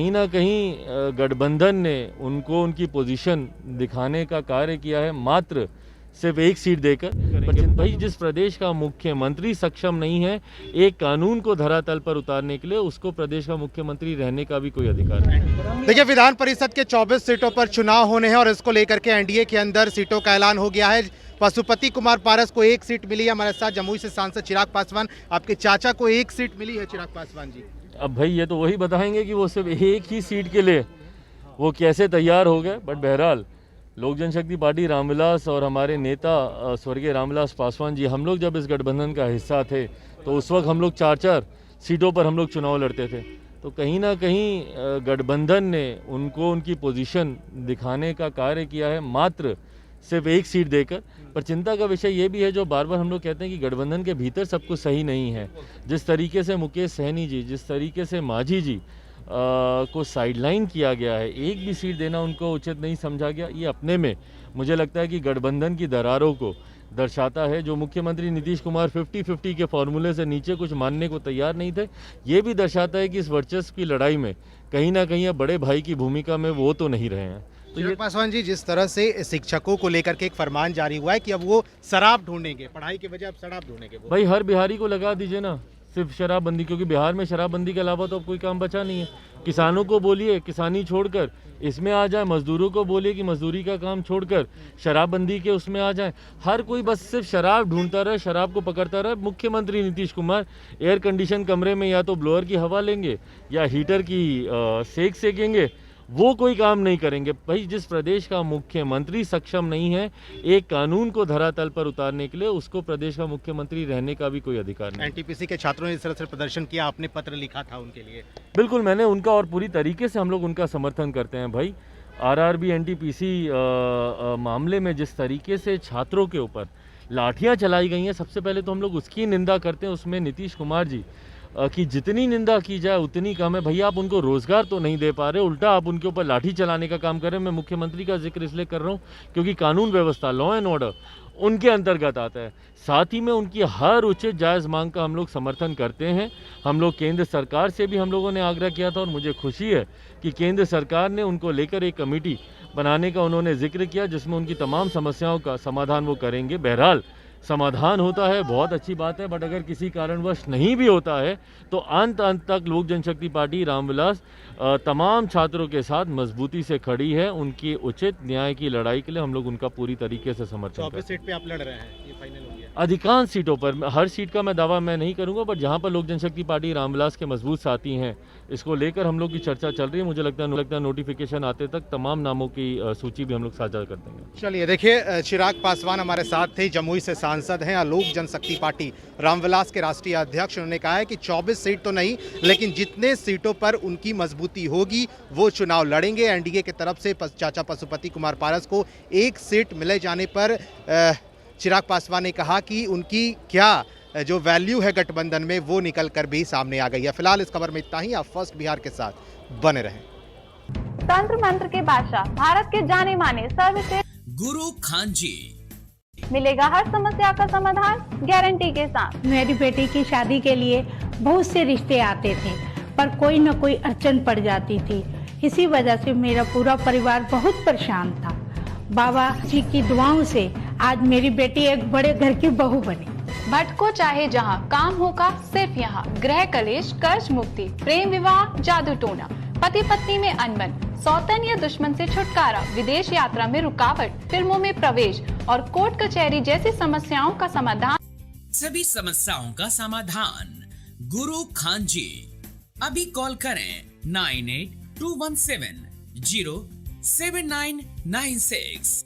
कहीं ना कहीं गठबंधन ने उनको उनकी पोजीशन दिखाने का कार्य किया है, मात्र सिर्फ एक सीट देकर। भाई, जिस प्रदेश का मुख्यमंत्री सक्षम नहीं है एक कानून को धरातल पर उतारने के लिए, उसको प्रदेश का मुख्यमंत्री रहने का भी कोई अधिकार नहीं। देखिए, विधान परिषद के 24 सीटों पर चुनाव होने हैं और इसको लेकर के एनडीए के अंदर सीटों का ऐलान हो गया है। पशुपति कुमार पारस को एक सीट मिली है। हमारे साथ जमुई से सांसद चिराग पासवान, आपके चाचा को एक सीट मिली है। चिराग पासवान जी, अब भाई ये तो वही बताएंगे कि वो सिर्फ एक ही सीट के लिए वो कैसे तैयार हो गए। बट बहरहाल लोक जनशक्ति पार्टी रामविलास और हमारे नेता स्वर्गीय रामविलास पासवान जी, हम लोग जब इस गठबंधन का हिस्सा थे तो उस वक्त हम लोग 4-4 सीटों पर हम लोग चुनाव लड़ते थे। तो कहीं ना कहीं गठबंधन ने उनको उनकी पोजीशन दिखाने का कार्य किया है, मात्र सिर्फ एक सीट देकर। पर चिंता का विषय ये भी है, जो बार बार हम लोग कहते हैं कि गठबंधन के भीतर सब कुछ सही नहीं है। जिस तरीके से मुकेश सहनी जी, जिस तरीके से मांझी जी को साइडलाइन किया गया है, एक भी सीट देना उनको उचित नहीं समझा गया। ये अपने में मुझे लगता है कि गठबंधन की दरारों को दर्शाता है। जो मुख्यमंत्री नीतीश कुमार 50-50 के फॉर्मूले से नीचे कुछ मानने को तैयार नहीं थे, ये भी दर्शाता है कि इस वर्चस्व की लड़ाई में कहीं ना कहीं अब बड़े भाई की भूमिका में वो तो नहीं रहे हैं। तो ये पासवान जी, जिस तरह से शिक्षकों को लेकर के एक फरमान जारी हुआ है कि अब वो शराब ढूंढेंगे, पढ़ाई के बजाय अब शराब ढूंढेंगे। वो भाई, हर बिहारी को लगा दीजिए ना सिर्फ शराबबंदी, क्योंकि बिहार में शराबबंदी के अलावा तो अब कोई काम बचा नहीं है। किसानों को बोलिए किसानी छोड़कर इसमें आ जाए, मजदूरों को बोलिए कि मजदूरी का काम छोड़कर शराबबंदी के उसमें आ जाए। हर कोई बस सिर्फ शराब ढूंढता रहे, शराब को पकड़ता रहे। मुख्यमंत्री नीतीश कुमार एयर कंडीशन कमरे में या तो ब्लोअर की हवा लेंगे या हीटर की सेक सेकेंगे, वो कोई काम नहीं करेंगे। भाई, जिस प्रदेश का मुख्यमंत्री सक्षम नहीं है एक कानून को धरातल पर उतारने के लिए, उसको प्रदेश का मुख्यमंत्री रहने का भी कोई अधिकार नहीं। एनटीपीसी के छात्रों ने इस तरह से प्रदर्शन किया, आपने पत्र लिखा था उनके लिए। बिल्कुल, मैंने उनका और पूरी तरीके से हम लोग उनका समर्थन करते हैं। भाई, आरआरबी एनटीपीसी मामले में जिस तरीके से छात्रों के ऊपर लाठियां चलाई गई हैं, सबसे पहले तो हम लोग उसकी निंदा करते हैं। उसमें नीतीश कुमार जी की जितनी निंदा की जाए उतनी कम है। भैया, आप उनको रोजगार तो नहीं दे पा रहे, उल्टा आप उनके ऊपर लाठी चलाने का काम कर रहे हैं। मैं मुख्यमंत्री का जिक्र इसलिए कर रहा हूँ क्योंकि कानून व्यवस्था, लॉ एंड ऑर्डर उनके अंतर्गत आता है। साथ ही में उनकी हर उचित जायज़ मांग का हम लोग समर्थन करते हैं। हम लोग केंद्र सरकार से भी हम लोगों ने आग्रह किया था और मुझे खुशी है कि केंद्र सरकार ने उनको लेकर एक कमेटी बनाने का उन्होंने जिक्र किया, जिसमें उनकी तमाम समस्याओं का समाधान वो करेंगे। बहरहाल समाधान होता है बहुत अच्छी बात है, बट अगर किसी कारणवश नहीं भी होता है तो अंत तक लोक जनशक्ति पार्टी रामविलास तमाम छात्रों के साथ मजबूती से खड़ी है। उनकी उचित न्याय की लड़ाई के लिए हम लोग उनका पूरी तरीके से समर्थन करते हैं। 24 सीट पे आप लड़ रहे हैं, ये फाइनल हो गया? अधिकांश सीटों पर, हर सीट का मैं दावा मैं नहीं करूंगा, बट जहां पर लोक जनशक्ति पार्टी रामविलास के मजबूत साथी हैं, इसको लेकर हम लोग की चर्चा चल रही है। मुझे लगता है नोटिफिकेशन आते तक तमाम नामों की सूची भी हम लोग साझा कर देंगे। चलिए, देखिए, चिराग पासवान हमारे साथ थे, जमुई से सांसद हैं, लोक जनशक्ति पार्टी रामविलास के राष्ट्रीय अध्यक्ष। उन्होंने कहा है कि 24 सीट तो नहीं, लेकिन जितने सीटों पर उनकी मजबूती होगी वो चुनाव लड़ेंगे। एनडीए की तरफ से चाचा पशुपति कुमार पारस को एक सीट मिले जाने पर चिराग पासवान ने कहा कि उनकी क्या जो वैल्यू है गठबंधन में वो निकल कर भी सामने आ गई है। फिलहाल इस खबर में इतना ही। आप फर्स्ट बिहार के साथ बने रहें। तंत्र मंत्र के बादशाह, भारत के जाने माने सर्वश्रेष्ठ गुरु खान जी, मिलेगा हर समस्या का समाधान गारंटी के साथ। मेरी बेटी की शादी के लिए बहुत से रिश्ते आते थे, पर कोई न कोई अड़चन पड़ जाती थी। इसी वजह से मेरा पूरा परिवार बहुत परेशान था। बाबा जी की दुआओं से आज मेरी बेटी एक बड़े घर की बहू बनी। भटको चाहे जहां, काम होगा सिर्फ यहाँ। गृह कलेश, कर्ज मुक्ति, प्रेम विवाह, जादू टोना, पति पत्नी में अनबन, सौतन या दुश्मन से छुटकारा, विदेश यात्रा में रुकावट, फिल्मों में प्रवेश और कोर्ट कचहरी जैसी समस्याओं का समाधान। सभी समस्याओं का समाधान गुरु खान जी। अभी कॉल करें 9821707996।